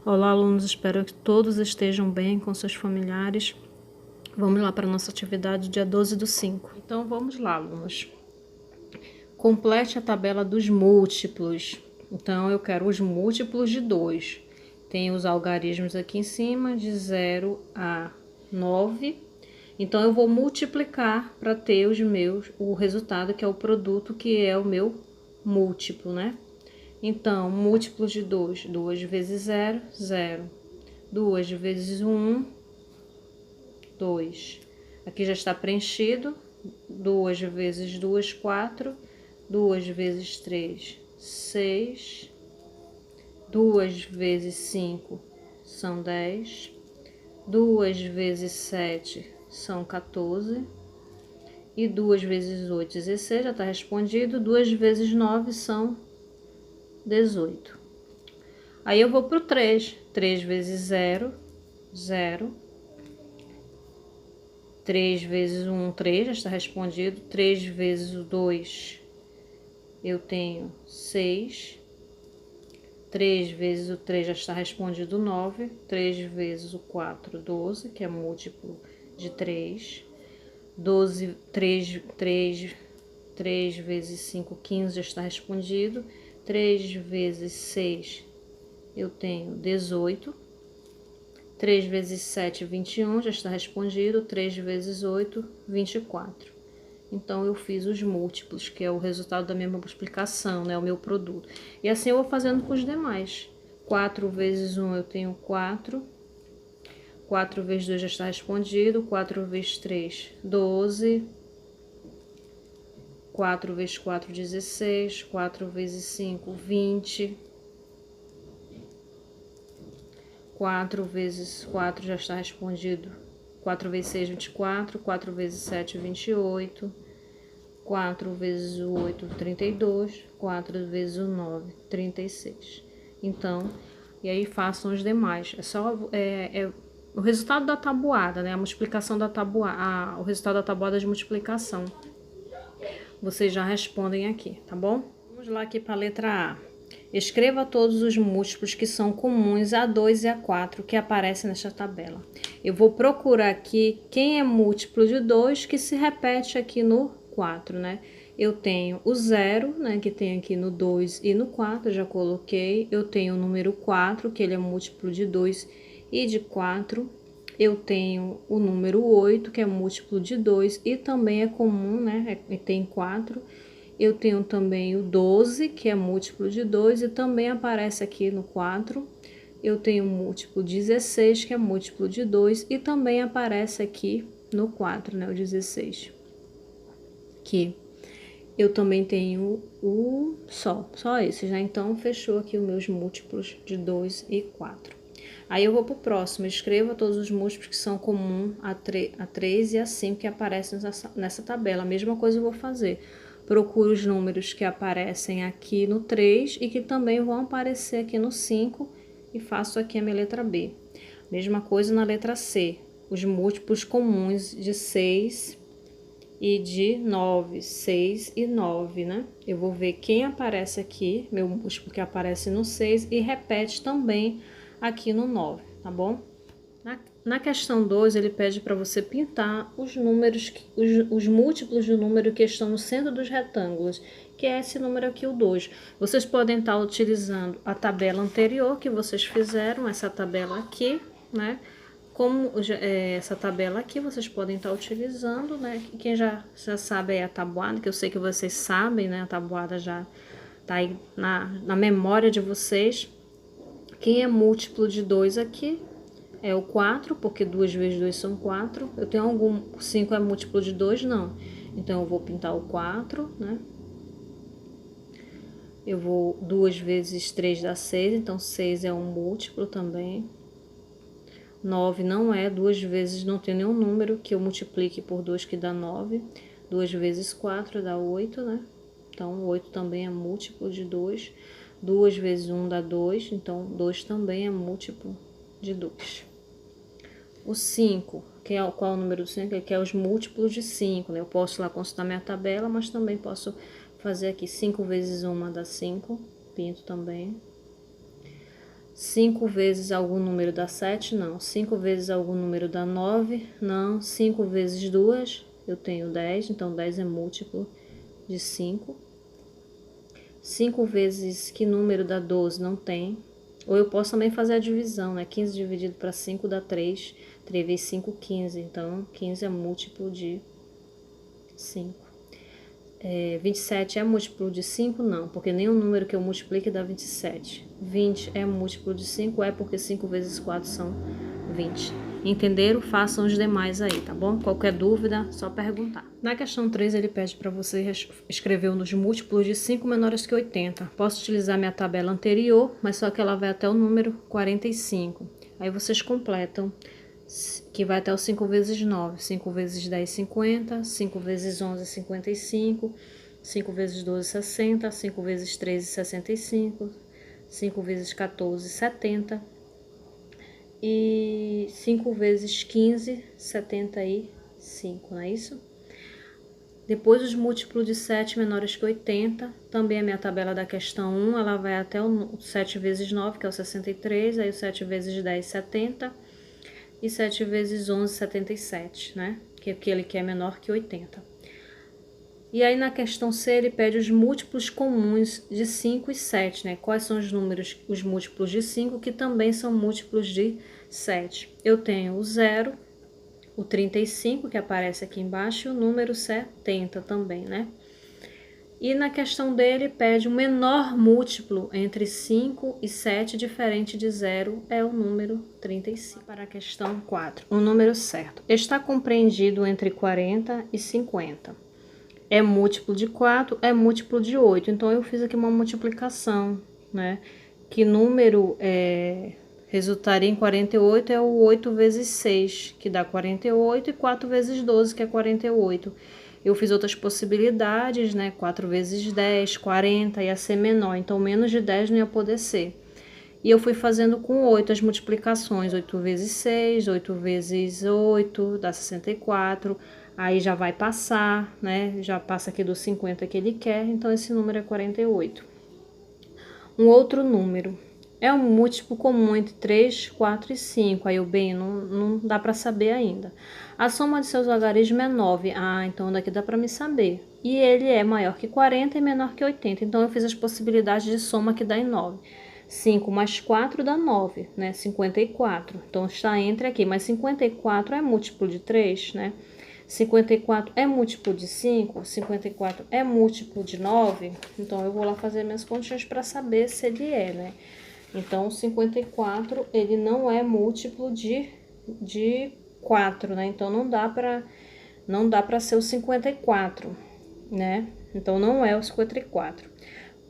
Olá, alunos, espero que todos estejam bem com seus familiares. Vamos lá para a nossa atividade dia 12/5. Então, vamos lá, alunos. Complete a tabela dos múltiplos. Então, eu quero os múltiplos de 2. Tem os algarismos aqui em cima, de 0 a 9. Então, eu vou multiplicar para ter o resultado, que é o produto, que é o meu múltiplo, né? Então, múltiplos de 2, 2 vezes 0, 0. 2 vezes 1, 2. Aqui já está preenchido. 2 vezes 2, 4. 2 vezes 3, 6. 2 vezes 5 são 10. 2 vezes 7 são 14. E 2 vezes 8, 16, já está respondido. 2 vezes 9 são 18. Aí eu vou pro 3. 3 vezes 0, 0. 3 vezes 1, 3, já está respondido. 3 vezes o 2, eu tenho 6. 3 vezes o 3 já está respondido, 9. 3 vezes o 4, 12, que é múltiplo de 3. 12, 3 vezes 5, 15, já está respondido. 3 vezes 6, eu tenho 18. 3 vezes 7, 21, já está respondido. 3 vezes 8, 24. Então, eu fiz os múltiplos, que é o resultado da minha multiplicação, né? O meu produto. E assim eu vou fazendo com os demais. 4 vezes 1, eu tenho 4. 4 vezes 2 já está respondido. 4 vezes 3, 12. 4 vezes 4, 16. 4 vezes 5, 20. 4 vezes 4 já está respondido. 4 vezes 6, 24. 4 vezes 7, 28. 4 vezes o 8, 32. 4 vezes o 9, 36. Então, e aí façam os demais. É só o resultado da tabuada, né? A multiplicação da tabuada, o resultado da tabuada de multiplicação. Vocês já respondem aqui, tá bom? Vamos lá aqui para a letra A. Escreva todos os múltiplos que são comuns a 2 e a 4 que aparecem nesta tabela. Eu vou procurar aqui quem é múltiplo de 2 que se repete aqui no 4, né? Eu tenho o 0, né, que tem aqui no 2 e no 4, já coloquei. Eu tenho o número 4, que ele é múltiplo de 2 e de 4. Eu tenho o número 8, que é múltiplo de 2 e também é comum, né? Tem 4. Eu tenho também o 12, que é múltiplo de 2 e também aparece aqui no 4. Eu tenho o múltiplo 16, que é múltiplo de 2 e também aparece aqui no 4, né? O 16. Aqui. Eu também tenho só esses, né? Então, fechou aqui os meus múltiplos de 2 e 4. Aí eu vou pro próximo. Escreva todos os múltiplos que são comuns a 3 e a 5 que aparecem nessa tabela. A mesma coisa eu vou fazer. Procuro os números que aparecem aqui no 3 e que também vão aparecer aqui no 5 e faço aqui a minha letra B. Mesma coisa na letra C. Os múltiplos comuns de 6 e de 9, 6 e 9, né? Eu vou ver quem aparece aqui, meu múltiplo que aparece no 6 e repete também aqui no 9, tá bom? Na questão 2, ele pede para você pintar os números, os múltiplos do número que estão no centro dos retângulos, que é esse número aqui, o 2. Vocês podem estar utilizando a tabela anterior que vocês fizeram, essa tabela aqui, né? Como essa tabela aqui, vocês podem estar utilizando, né? Quem já sabe aí a tabuada, que eu sei que vocês sabem, né? A tabuada já tá aí na memória de vocês. Quem é múltiplo de 2 aqui é o 4, porque 2 vezes 2 são 4. Eu tenho algum 5 é múltiplo de 2? Não. Então, eu vou pintar o 4, né? Eu vou 2 vezes 3 dá 6, então 6 é um múltiplo também. 9 não é, 2 vezes não tem nenhum número que eu multiplique por 2 que dá 9. 2 vezes 4 dá 8, né? Então, 8 também é múltiplo de 2. 2 vezes 1 dá 2, então 2 também é múltiplo de 2. O 5, qual é o número do 5? Que é os múltiplos de 5, né? Eu posso lá consultar minha tabela, mas também posso fazer aqui 5 vezes 1 dá 5, pinto também. 5 vezes algum número dá 7? Não. 5 vezes algum número dá 9? Não. 5 vezes 2, eu tenho 10, então 10 é múltiplo de 5. 5 vezes que número dá 12? Não tem. Ou eu posso também fazer a divisão, né? 15 dividido para 5 dá 3. 3 vezes 5, 15. Então, 15 é múltiplo de 5. 27 é múltiplo de 5? Não, porque nenhum número que eu multiplique dá 27. 20 é múltiplo de 5? É, porque 5 vezes 4 são 20. Entenderam? Façam os demais aí, tá bom? Qualquer dúvida, só perguntar. Na questão 3, ele pede para você escrever um dos múltiplos de 5 menores que 80. Posso utilizar minha tabela anterior, mas só que ela vai até o número 45. Aí vocês completam, que vai até o 5 vezes 9. 5 vezes 10, 50. 5 vezes 11, 55. 5 vezes 12, 60. 5 vezes 13, 65. 5 vezes 14, 70. E 5 vezes 15, 75, não é isso? Depois os múltiplos de 7 menores que 80, também a minha tabela da questão 1, ela vai até o 7 vezes 9, que é o 63, aí o 7 vezes 10, 70, e 7 vezes 11, 77, né? Que é aquele que é menor que 80. E aí na questão C ele pede os múltiplos comuns de 5 e 7, né? Quais são os números, os múltiplos de 5 que também são múltiplos de 7? Eu tenho o 0, o 35 que aparece aqui embaixo e o número 70 também, né? E na questão dele pede o menor múltiplo entre 5 e 7 diferente de 0 é o número 35. Para a questão 4, o número certo está compreendido entre 40 e 50. É múltiplo de 4, é múltiplo de 8. Então, eu fiz aqui uma multiplicação, né? Que número resultaria em 48 é o 8 vezes 6, que dá 48, e 4 vezes 12, que é 48. Eu fiz outras possibilidades, né? 4 vezes 10, 40, ia ser menor. Então, menos de 10 não ia poder ser. E eu fui fazendo com 8 as multiplicações. 8 vezes 6, 8 vezes 8, dá 64. Aí já vai passar, né? Já passa aqui dos 50 que ele quer, então esse número é 48. Um outro número é um múltiplo comum entre 3, 4 e 5. Aí o bem não dá para saber ainda. A soma de seus algarismos é 9. Ah, então daqui dá para me saber. E ele é maior que 40 e menor que 80. Então eu fiz as possibilidades de soma que dá em 9. 5 mais 4 dá 9, né? 54. Então está entre aqui, mas 54 é múltiplo de 3, né? 54 é múltiplo de 5, 54 é múltiplo de 9, então eu vou lá fazer minhas continhas para saber se ele é, né? Então, 54, ele não é múltiplo de 4, né? Então, não dá para ser o 54, né? Então, não é o 54.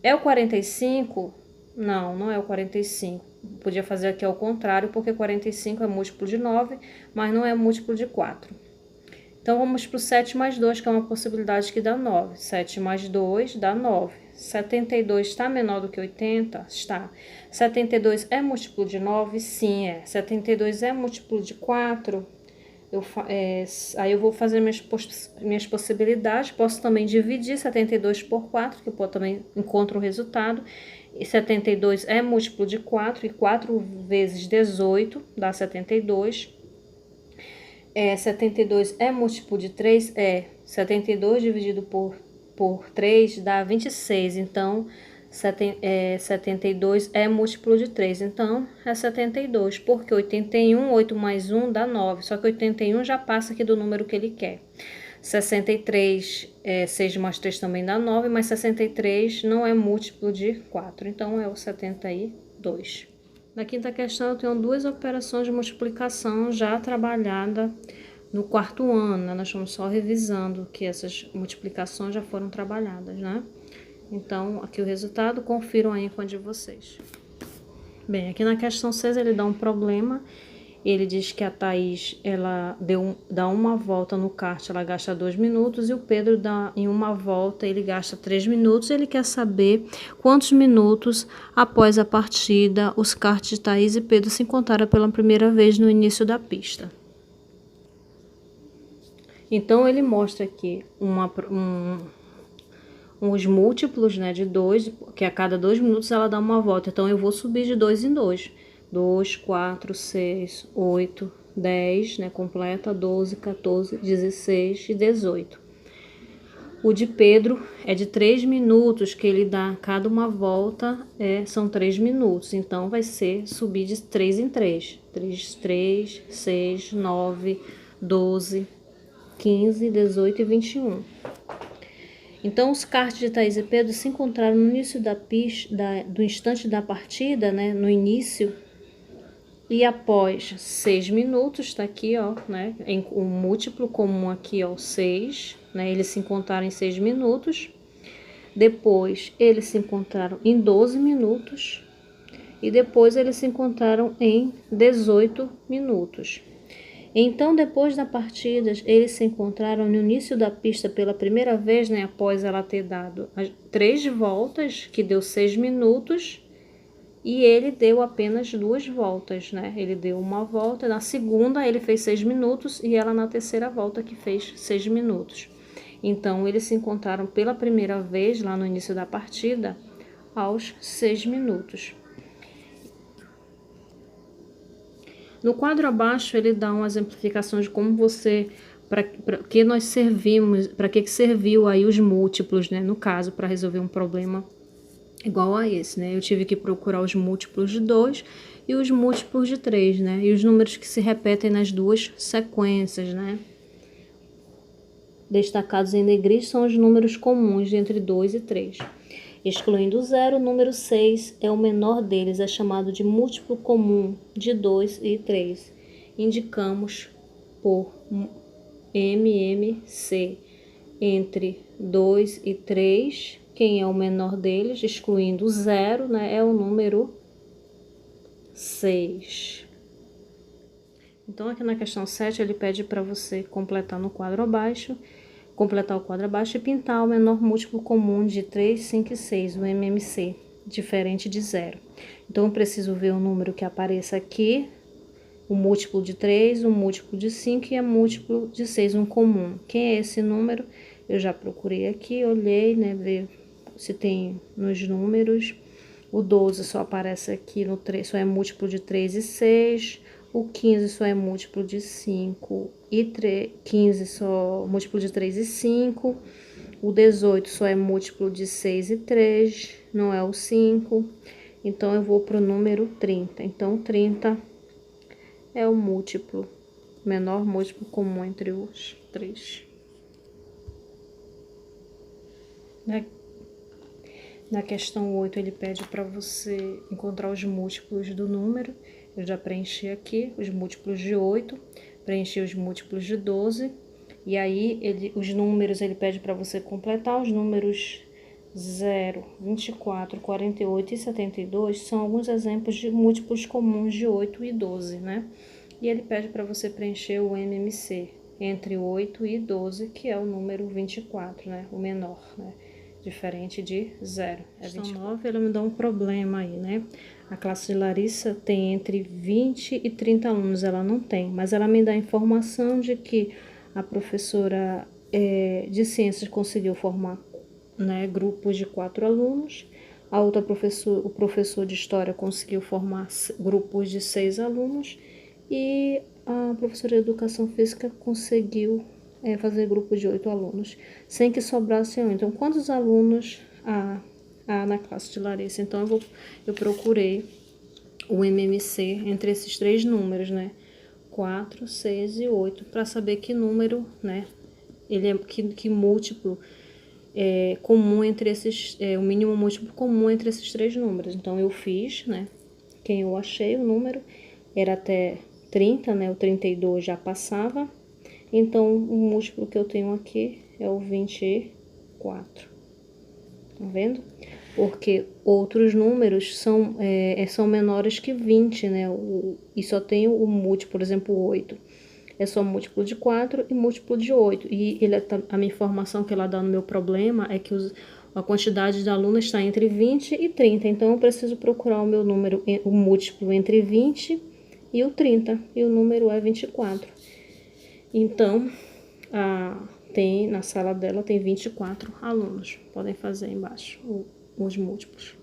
É o 45? Não, não é o 45. Podia fazer aqui ao contrário, porque 45 é múltiplo de 9, mas não é múltiplo de 4. Então, vamos para o 7 mais 2, que é uma possibilidade que dá 9. 7 mais 2 dá 9. 72 está menor do que 80? Está. 72 é múltiplo de 9? Sim, é. 72 é múltiplo de 4? Aí eu vou fazer minhas possibilidades. Posso também dividir 72 por 4, que eu também encontro o resultado. E 72 é múltiplo de 4, e 4 vezes 18 dá 72. 72 é múltiplo de 3? 72 dividido por 3 dá 26, então 72 é múltiplo de 3, então é 72, porque 81, 8 mais 1 dá 9, só que 81 já passa aqui do número que ele quer. 63, 6 mais 3 também dá 9, mas 63 não é múltiplo de 4, então é o 72. Na quinta questão, eu tenho duas operações de multiplicação já trabalhada no quarto ano, né? Nós estamos só revisando que essas multiplicações já foram trabalhadas, né? Então, aqui o resultado, confiram aí com a de vocês. Bem, aqui na questão 6 ele dá um problema. Ele diz que a Thaís, ela dá uma volta no kart, ela gasta 2 minutos, e o Pedro em uma volta, ele gasta 3 minutos. Ele quer saber quantos minutos após a partida os karts de Thaís e Pedro se encontraram pela primeira vez no início da pista. Então, ele mostra aqui os múltiplos, né, de 2, que a cada 2 minutos ela dá uma volta. Então, eu vou subir de 2 em 2. 2, 4, 6, 8, 10, né, completa, 12, 14, 16 e 18. O de Pedro é de 3 minutos, que ele dá cada uma volta, são 3 minutos. Então, vai ser subir de 3 em 3. 3, 3, 6, 9, 12, 15, 18 e 21. Então, os karts de Thaís e Pedro se encontraram no início da pista, do instante da partida, né, no início, e após 6 minutos, está aqui, ó, né, o múltiplo comum aqui, ó, 6, né, eles se encontraram em 6 minutos, depois eles se encontraram em 12 minutos, e depois eles se encontraram em 18 minutos. Então, depois da partida, eles se encontraram no início da pista pela primeira vez, né, após ela ter dado 3 voltas, que deu 6 minutos, e ele deu apenas 2 voltas, né? Ele deu uma volta, na segunda ele fez 6 minutos e ela na terceira volta que fez 6 minutos. Então, eles se encontraram pela primeira vez lá no início da partida aos 6 minutos. No quadro abaixo, ele dá uma exemplificação de como você, para que nós servimos, para que serviu aí os múltiplos, né? No caso, para resolver um problema igual a esse, né? Eu tive que procurar os múltiplos de 2 e os múltiplos de 3, né? E os números que se repetem nas duas sequências, né? Destacados em negrito são os números comuns entre 2 e 3. Excluindo o 0, o número 6 é o menor deles, é chamado de múltiplo comum de 2 e 3. Indicamos por MMC entre 2 e 3, quem é o menor deles, excluindo o 0, né, é o número 6. Então, aqui na questão 7, ele pede para você completar no quadro abaixo, completar o quadro abaixo e pintar o menor múltiplo comum de 3, 5 e 6, o MMC, diferente de 0. Então, eu preciso ver o número que apareça aqui, o múltiplo de 3, o múltiplo de 5 e o múltiplo de 6, um comum. Quem é esse número? Eu já procurei aqui, olhei, né, ver se tem nos números. O 12 só aparece aqui no 3, só é múltiplo de 3 e 6. O 15 só é múltiplo de 5 e 15 só múltiplo de 3 e 5. O 18 só é múltiplo de 6 e 3, não é o 5. Então, eu vou para o número 30. Então, 30 é o múltiplo, menor múltiplo comum entre os 3. Na questão 8, ele pede para você encontrar os múltiplos do número. Eu já preenchi aqui os múltiplos de 8, preenchi os múltiplos de 12. E aí, os números, ele pede para você completar os números 0, 24, 48 e 72. São alguns exemplos de múltiplos comuns de 8 e 12, né? E ele pede para você preencher o MMC entre 8 e 12, que é o número 24, né? O menor, né? Diferente de 0. A questão 9, ela me dá um problema aí, né? A classe de Larissa tem entre 20 e 30 alunos, ela não tem, mas ela me dá a informação de que a professora de ciências conseguiu formar, né, grupos de 4 alunos, o professor de história conseguiu formar grupos de 6 alunos e a professora de educação física conseguiu fazer grupos de 8 alunos, sem que sobrasse um. Então, quantos alunos há na classe de Larissa? Então, eu procurei o MMC entre esses 3 números, né? 4, 6 e 8, para saber que número, né? Ele é que múltiplo comum entre esses, o mínimo múltiplo comum entre esses 3 números. Então, eu fiz, né? Quem eu achei o número era até 30, né? O 32 já passava. Então, o múltiplo que eu tenho aqui é o 24. Tá vendo? Porque outros números são menores que 20, né? E só tem o múltiplo, por exemplo, 8. É só múltiplo de 4 e múltiplo de 8. E a minha informação que ela dá no meu problema é que a quantidade de alunos está entre 20 e 30. Então, eu preciso procurar o meu número, o múltiplo entre 20 e o 30. E o número é 24. Então, na sala dela tem 24 alunos. Podem fazer embaixo os múltiplos.